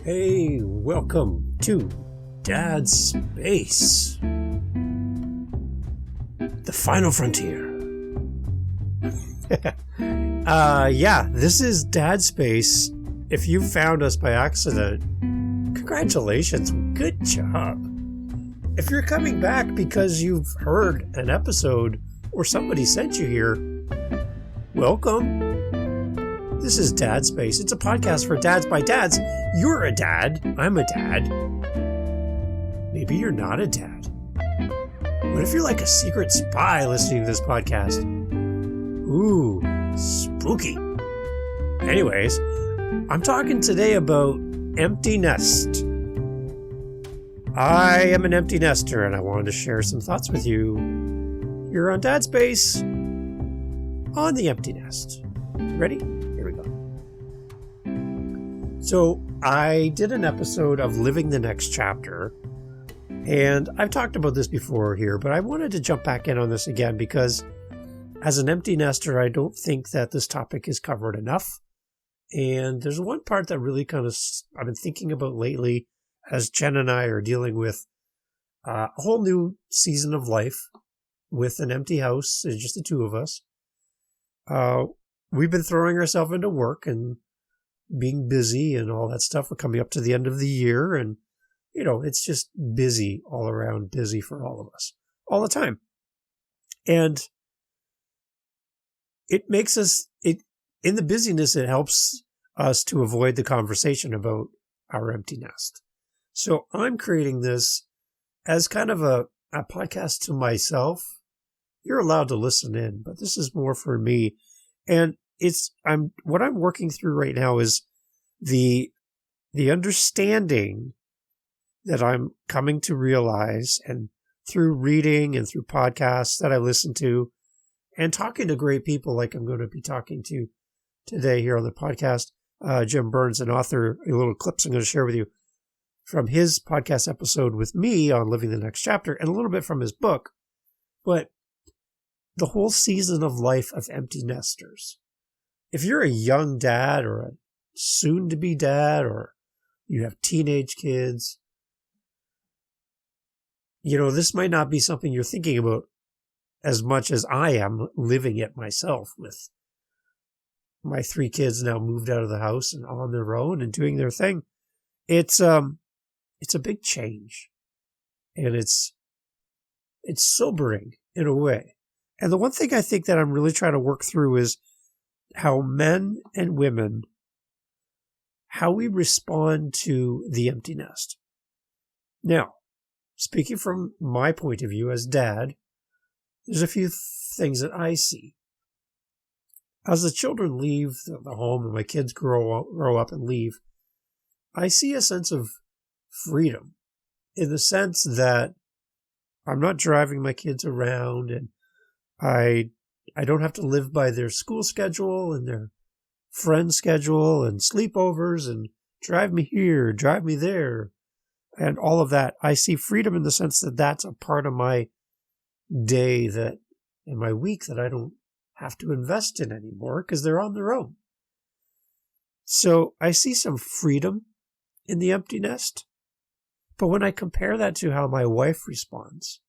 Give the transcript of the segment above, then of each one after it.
Hey, welcome to Dad's Space. The final frontier. This is Dad's Space. If you found us by accident, congratulations, good job. If you're coming back because you've heard an episode or somebody sent you here, welcome. This is Dad's Space. It's a podcast for dads by dads. You're a dad. I'm a dad. Maybe you're not a dad. What if you're like a secret spy listening to this podcast? Ooh, spooky. Anyways, I'm talking today about empty nest. I am an empty nester and I wanted to share some thoughts with you. You're on Dad's Space on the empty nest. Ready? Here we go. So I did an episode of Living the Next Chapter, and I've talked about this before here, but I wanted to jump back in on this again because as an empty nester, I don't think that this topic is covered enough. And there's one part that really I've been thinking about lately as Jen and I are dealing with a whole new season of life with an empty house. It's just the two of us. We've been throwing ourselves into work and being busy and all that stuff. We're coming up to the end of the year and, it's just busy all around, busy for all of us all the time. And it makes us, in the busyness, it helps us to avoid the conversation about our empty nest. So I'm creating this as kind of a podcast to myself. You're allowed to listen in, but this is more for me. And what I'm working through right now is the understanding that I'm coming to realize, and through reading and through podcasts that I listen to and talking to great people like I'm going to be talking to today here on the podcast, Jim Burns, an author, a little clips I'm going to share with you from his podcast episode with me on Living the Next Chapter and a little bit from his book. But the whole season of life of empty nesters. If you're a young dad or a soon-to-be dad or you have teenage kids, this might not be something you're thinking about as much as I am living it myself with my 3 kids now moved out of the house and on their own and doing their thing. It's a big change, and it's sobering in a way. And the one thing I think that I'm really trying to work through is how men and women, how we respond to the empty nest. Now, speaking from my point of view as dad, there's a few things that I see. As the children leave the home and my kids grow up and leave, I see a sense of freedom in the sense that I'm not driving my kids around and I don't have to live by their school schedule and their friend schedule and sleepovers and drive me here, drive me there, and all of that. I see freedom in the sense that that's a part of my day in my week that I don't have to invest in anymore because they're on their own. So I see some freedom in the empty nest. But when I compare that to how my wife responds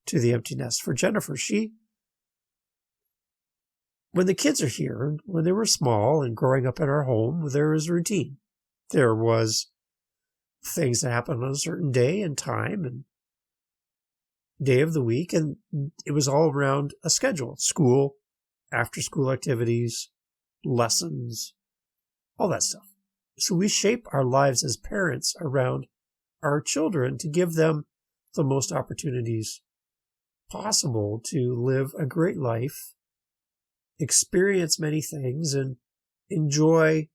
to the empty nest, for Jennifer, when the kids are here, when they were small and growing up in our home, there was routine. There was things that happened on a certain day and time and day of the week, and it was all around a schedule. School, after-school activities, lessons, all that stuff. So we shape our lives as parents around our children to give them the most opportunities possible to live a great life, experience many things, and enjoy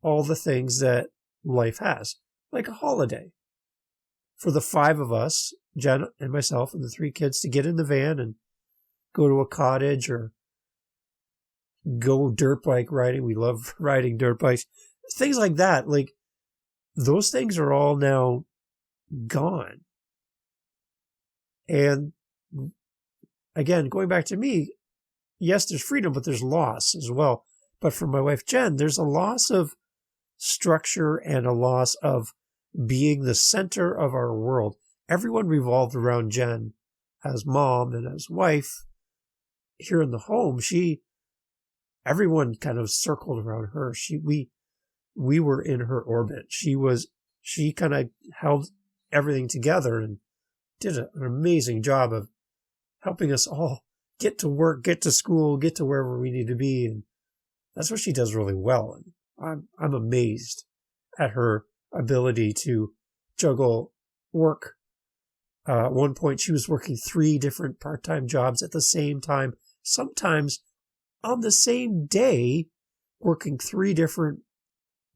all the things that life has, like a holiday. For the 5 of us, Jen and myself and the 3 kids, to get in the van and go to a cottage or go dirt bike riding. We love riding dirt bikes. Things like that. Like, those things are all now gone. And again, going back to me, yes, there's freedom, but there's loss as well. But for my wife, Jen, there's a loss of structure and a loss of being the center of our world. Everyone revolved around Jen as mom and as wife. Here in the home, everyone kind of circled around her. We were in her orbit. She kind of held everything together and did an amazing job of helping us all get to work, get to school, get to wherever we need to be. And that's what she does really well. And I'm amazed at her ability to juggle work. At one point, she was working 3 different part-time jobs at the same time, sometimes on the same day, working 3 different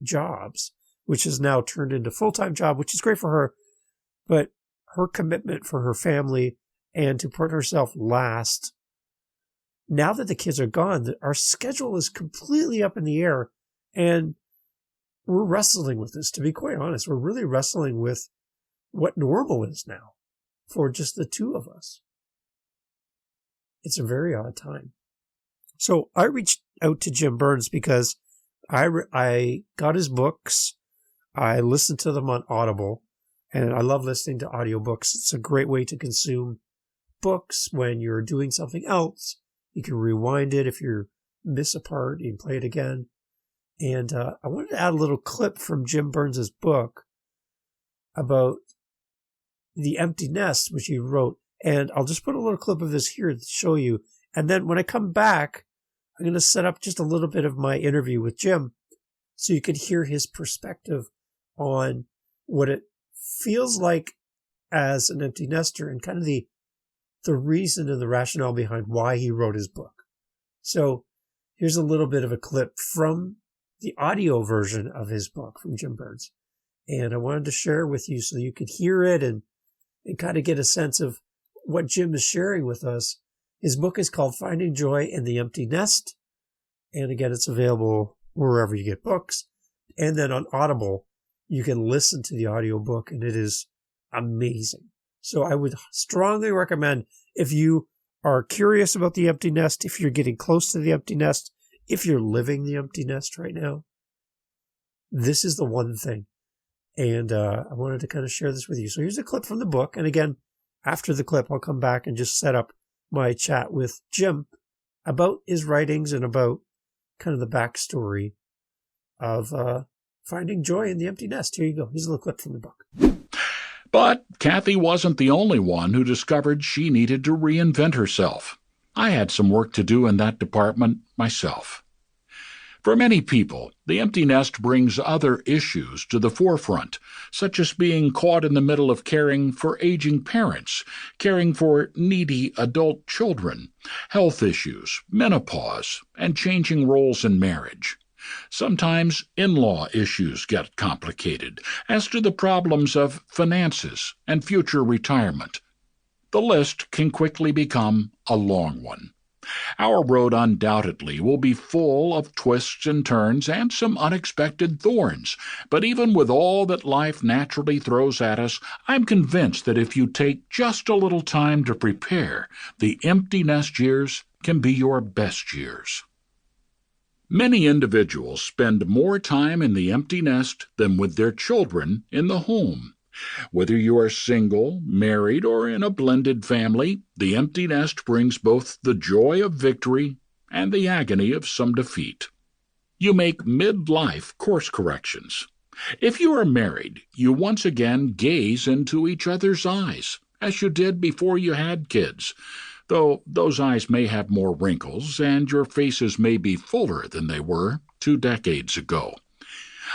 jobs, which has now turned into a full-time job, which is great for her. But her commitment for her family and to put herself last. Now that the kids are gone, our schedule is completely up in the air, and we're wrestling with this, to be quite honest. We're really wrestling with what normal is now for just the 2 of us. It's a very odd time. So I reached out to Jim Burns because I got his books. I listened to them on Audible, and I love listening to audiobooks. It's a great way to consume books when you're doing something else. You can rewind it if you miss a part. You can play it again. And I wanted to add a little clip from Jim Burns' book about the empty nest, which he wrote. And I'll just put a little clip of this here to show you. And then when I come back, I'm going to set up just a little bit of my interview with Jim so you can hear his perspective on what it feels like as an empty nester and kind of the reason and the rationale behind why he wrote his book. So here's a little bit of a clip from the audio version of his book from Jim Burns. And I wanted to share with you so you could hear it and kind of get a sense of what Jim is sharing with us. His book is called Finding Joy in the Empty Nest. And again, it's available wherever you get books. And then on Audible, you can listen to the audiobook, and it is amazing. So I would strongly recommend, if you are curious about the empty nest, if you're getting close to the empty nest, if you're living the empty nest right now, this is the one thing. And I wanted to kind of share this with you. So here's a clip from the book. And again, after the clip, I'll come back and just set up my chat with Jim about his writings and about kind of the backstory of finding joy in the empty nest. Here you go. Here's a little clip from the book. But Kathy wasn't the only one who discovered she needed to reinvent herself. I had some work to do in that department myself. For many people, the empty nest brings other issues to the forefront, such as being caught in the middle of caring for aging parents, caring for needy adult children, health issues, menopause, and changing roles in marriage. Sometimes in-law issues get complicated, as do the problems of finances and future retirement. The list can quickly become a long one. Our road undoubtedly will be full of twists and turns and some unexpected thorns, but even with all that life naturally throws at us, I'm convinced that if you take just a little time to prepare, the empty nest years can be your best years. Many individuals spend more time in the empty nest than with their children in the home. Whether you are single, married, or in a blended family, the empty nest brings both the joy of victory and the agony of some defeat. You make mid-life course corrections. If you are married, you once again gaze into each other's eyes, as you did before you had kids, though those eyes may have more wrinkles and your faces may be fuller than they were 2 decades ago.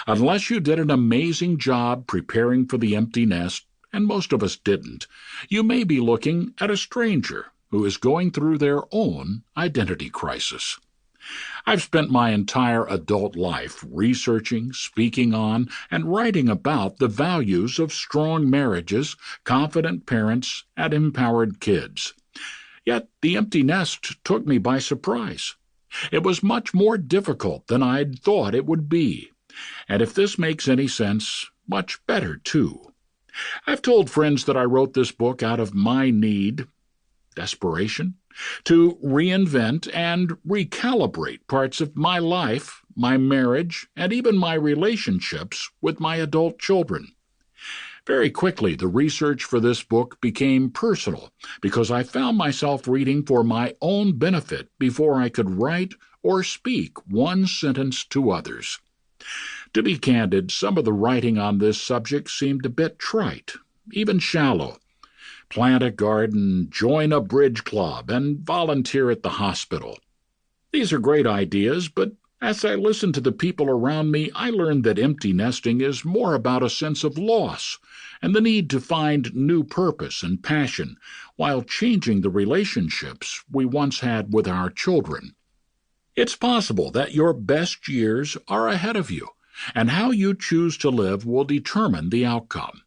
Unless you did an amazing job preparing for the empty nest, and most of us didn't, you may be looking at a stranger who is going through their own identity crisis. I've spent my entire adult life researching, speaking on, and writing about the values of strong marriages, confident parents, and empowered kids. Yet the empty nest took me by surprise. It was much more difficult than I'd thought it would be. And if this makes any sense, much better, too. I've told friends that I wrote this book out of my need, desperation, to reinvent and recalibrate parts of my life, my marriage, and even my relationships with my adult children. Very quickly, the research for this book became personal because I found myself reading for my own benefit before I could write or speak one sentence to others. To be candid, some of the writing on this subject seemed a bit trite, even shallow. Plant a garden, join a bridge club, and volunteer at the hospital. These are great ideas, but as I listened to the people around me, I learned that empty nesting is more about a sense of loss and the need to find new purpose and passion while changing the relationships we once had with our children. It's possible that your best years are ahead of you, and how you choose to live will determine the outcome.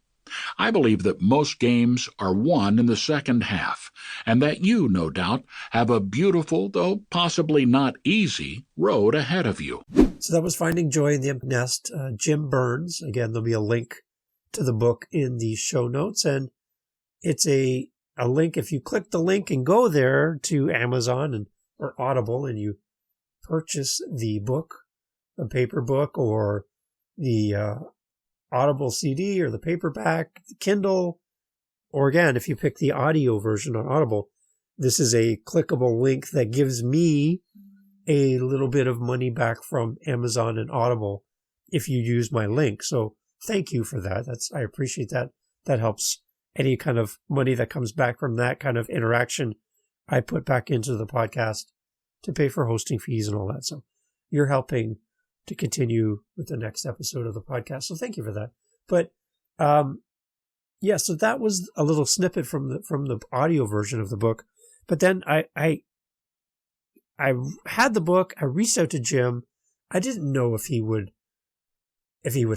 I believe that most games are won in the second half, and that you, no doubt, have a beautiful, though possibly not easy, road ahead of you. So that was Finding Joy in the Empty Nest, Jim Burns. Again, there'll be a link to the book in the show notes, and it's a link. If you click the link and go there to Amazon or Audible and you purchase the book, the paper book, or the Audible CD or the paperback, the Kindle, or again, if you pick the audio version on Audible, this is a clickable link that gives me a little bit of money back from Amazon and Audible if you use my link. So thank you for that. I appreciate that. That helps. Any kind of money that comes back from that kind of interaction, I put back into the podcast to pay for hosting fees and all that. So you're helping to continue with the next episode of the podcast. So thank you for that. But, so that was a little snippet from the audio version of the book. But then I had the book. I reached out to Jim. I didn't know if he would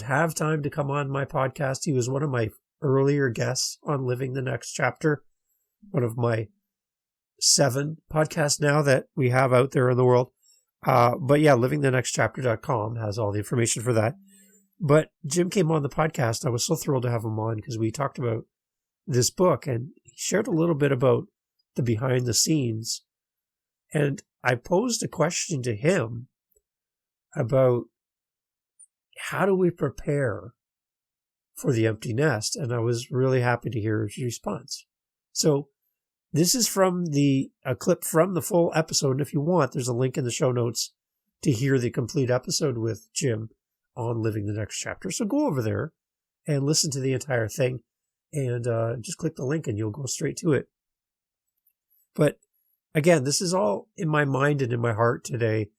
have time to come on my podcast. He was one of my earlier guests on Living the Next Chapter, one of my 7 podcasts now that we have out there in the world. But yeah, livingthenextchapter.com has all the information for that. But Jim came on the podcast. I was so thrilled to have him on because we talked about this book and he shared a little bit about the behind the scenes. And I posed a question to him about how do we prepare for the empty nest? And I was really happy to hear his response. So this is from a clip from the full episode. And if you want, there's a link in the show notes to hear the complete episode with Jim on Living the Next Chapter. So go over there and listen to the entire thing and just click the link and you'll go straight to it. But again, this is all in my mind and in my heart today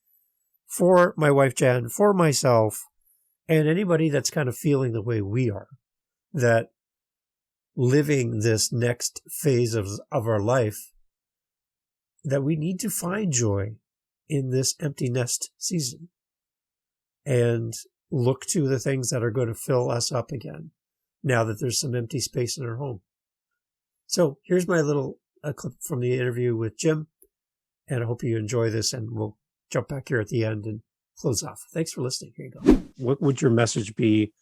for my wife, Jen, for myself, and anybody that's kind of feeling the way we are, that living this next phase of our life, that we need to find joy in this empty nest season and look to the things that are going to fill us up again now that there's some empty space in our home. So here's my little clip from the interview with Jim, and I hope you enjoy this, and we'll jump back here at the end and close off. Thanks for listening. Here you go. What would your message be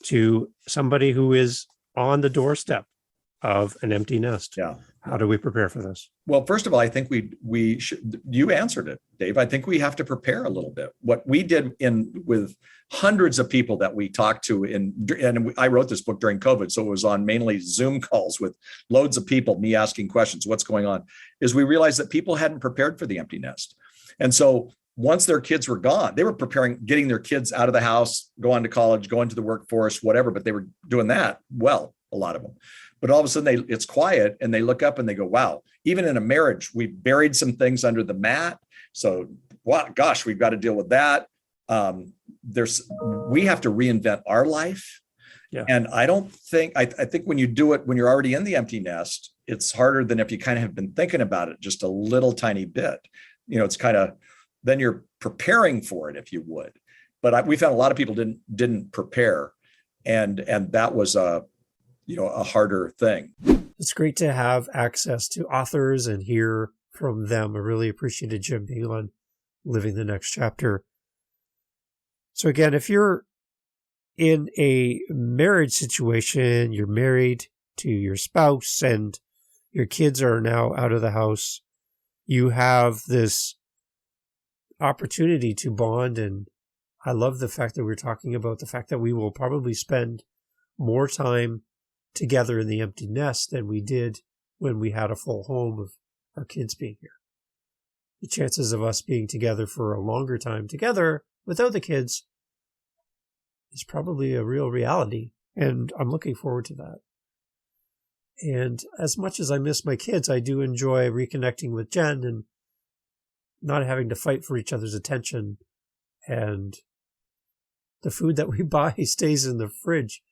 to somebody who is on the doorstep of an empty nest? Yeah. How do we prepare for this? Well, first of all, I think we should, you answered it, Dave. I think we have to prepare a little bit. What we did with hundreds of people that we talked to and I wrote this book during COVID, so it was on mainly Zoom calls with loads of people, me asking questions, what's going on, is we realized that people hadn't prepared for the empty nest. And so once their kids were gone, they were preparing, getting their kids out of the house, go on to college, go into the workforce, whatever, but they were doing that well, a lot of them. But all of a sudden it's quiet and they look up and they go, wow, even in a marriage, we buried some things under the mat. So, wow, gosh, we've got to deal with that. We have to reinvent our life. Yeah. And I think when you do it, when you're already in the empty nest, it's harder than if you kind of have been thinking about it just a little tiny bit. It's kind of, then you're preparing for it, if you would. But we found a lot of people didn't prepare. And that was a harder thing. It's great to have access to authors and hear from them. I really appreciated Jim being on Living the Next Chapter. So again, if you're in a marriage situation, you're married to your spouse and your kids are now out of the house, you have this opportunity to bond and I love the fact that we're talking about the fact that we will probably spend more time together in the empty nest than we did when we had a full home of our kids being here. The chances of us being together for a longer time together without the kids is probably a real reality, and I'm looking forward to that. And as much as I miss my kids, I do enjoy reconnecting with Jen and not having to fight for each other's attention, and the food that we buy stays in the fridge.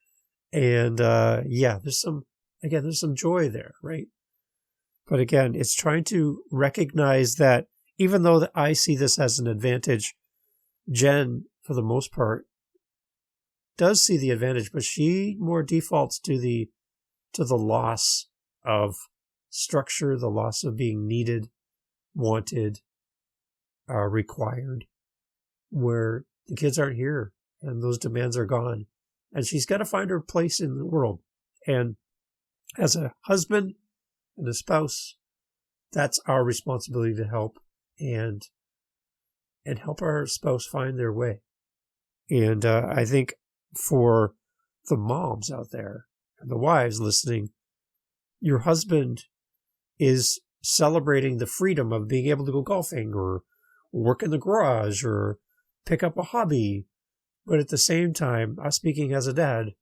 And there's some joy there, right? But again, it's trying to recognize that even though I see this as an advantage, Jen, for the most part, does see the advantage, but she more defaults to the loss of structure, the loss of being needed, wanted, required, where the kids aren't here and those demands are gone. And she's got to find her place in the world. And as a husband and a spouse, that's our responsibility to help and help our spouse find their way. And I think for the moms out there and the wives listening, your husband is celebrating the freedom of being able to go golfing or work in the garage or pick up a hobby. But at the same time, speaking as a dad,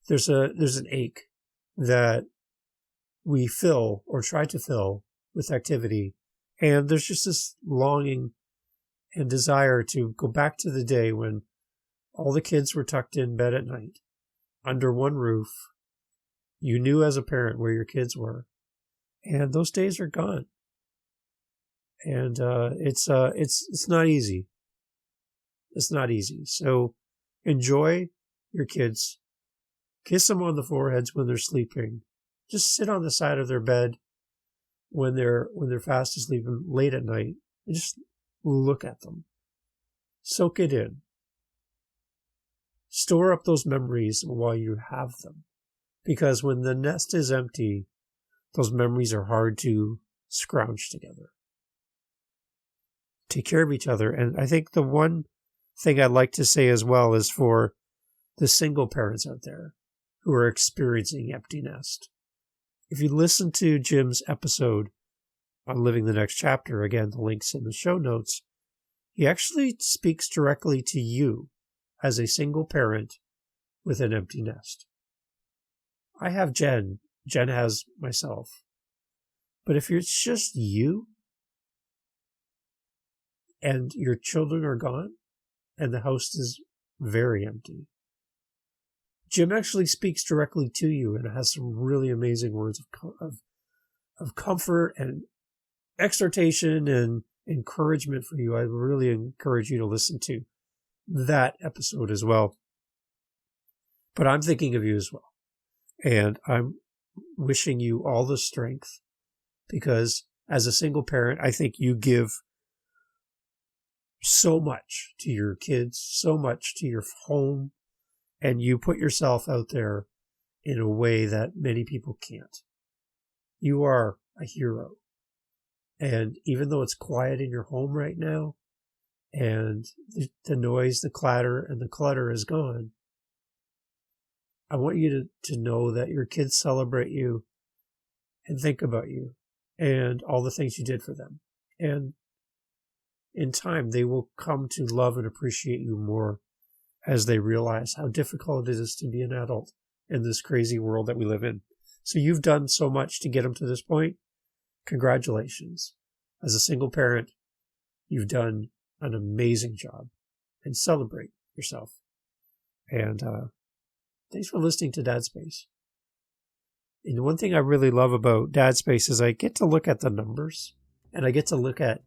there's an ache that we fill or try to fill with activity. And there's just this longing and desire to go back to the day when all the kids were tucked in bed at night, under one roof. You knew as a parent where your kids were. And those days are gone. And it's not easy. It's not easy. So enjoy your kids. Kiss them on the foreheads when they're sleeping. Just sit on the side of their bed when they're fast asleep and late at night, and just look at them. Soak it in. Store up those memories while you have them. Because when the nest is empty, those memories are hard to scrounge together. Take care of each other. And I think the one thing I'd like to say as well is for the single parents out there who are experiencing empty nest. If you listen to Jim's episode on Living the Next Chapter, again, the link's in the show notes, he actually speaks directly to you as a single parent with an empty nest. I have Jen. Jen has myself. But if it's just you and your children are gone and the house is very empty, Jim actually speaks directly to you and has some really amazing words of comfort and exhortation and encouragement for you. I really encourage you to listen to that episode as well. But I'm thinking of you as well. And I'm wishing you all the strength, because as a single parent, I think you give so much to your kids, so much to your home, and you put yourself out there in a way that many people can't. You are a hero. And even though it's quiet in your home right now, and the noise, the clatter, and the clutter is gone, I want you to know that your kids celebrate you and think about you and all the things you did for them. And in time, they will come to love and appreciate you more as they realize how difficult it is to be an adult in this crazy world that we live in. So you've done so much to get them to this point. Congratulations. As a single parent, you've done an amazing job, and celebrate yourself. And thanks for listening to Dad Space. And one thing I really love about Dad Space is I get to look at the numbers, and I get to look at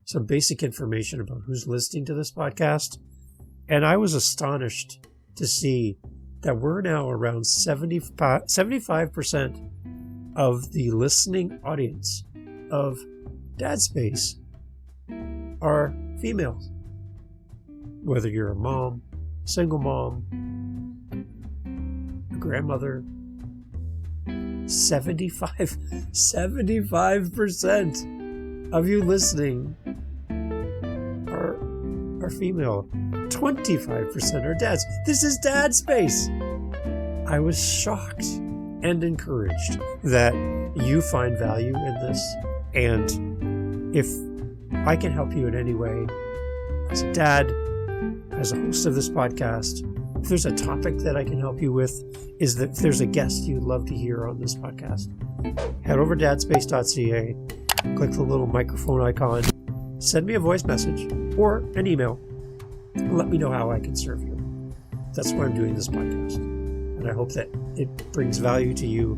some basic information about who's listening to this podcast. And I was astonished to see that we're now around 75% of the listening audience of Dad Space are females. Whether you're a mom, single mom, a grandmother, 75% of you listening are are female. 25% are dads. This is Dad Space. I was shocked and encouraged that you find value in this. And if I can help you in any way, as a dad, as a host of this podcast, if there's a topic that I can help you with, is that if there's a guest you'd love to hear on this podcast, head over to dadspace.ca, click the little microphone icon, send me a voice message or an email, and let me know how I can serve you. That's why I'm doing this podcast. And I hope that it brings value to you,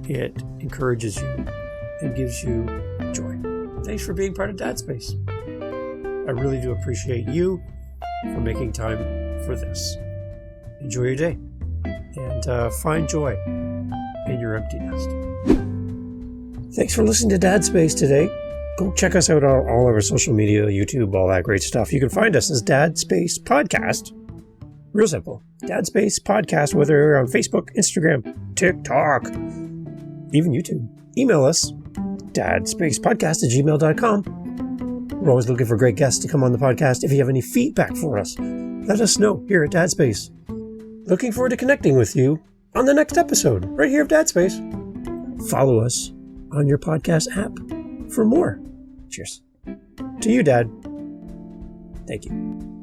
it encourages you, and gives you joy. Thanks for being part of Dad Space. I really do appreciate you for making time for this. Enjoy your day, and find joy in your empty nest. Thanks for listening to Dad Space today. Go check us out on all of our social media, YouTube, all that great stuff. You can find us as Dad Space Podcast. Real simple. Dad Space Podcast, whether you're on Facebook, Instagram, TikTok, even YouTube. Email us, dadspacepodcast@gmail.com. We're always looking for great guests to come on the podcast. If you have any feedback for us, let us know here at Dad Space. Looking forward to connecting with you on the next episode, right here of Dad Space. Follow us on your podcast app for more. Cheers. To you, Dad. Thank you.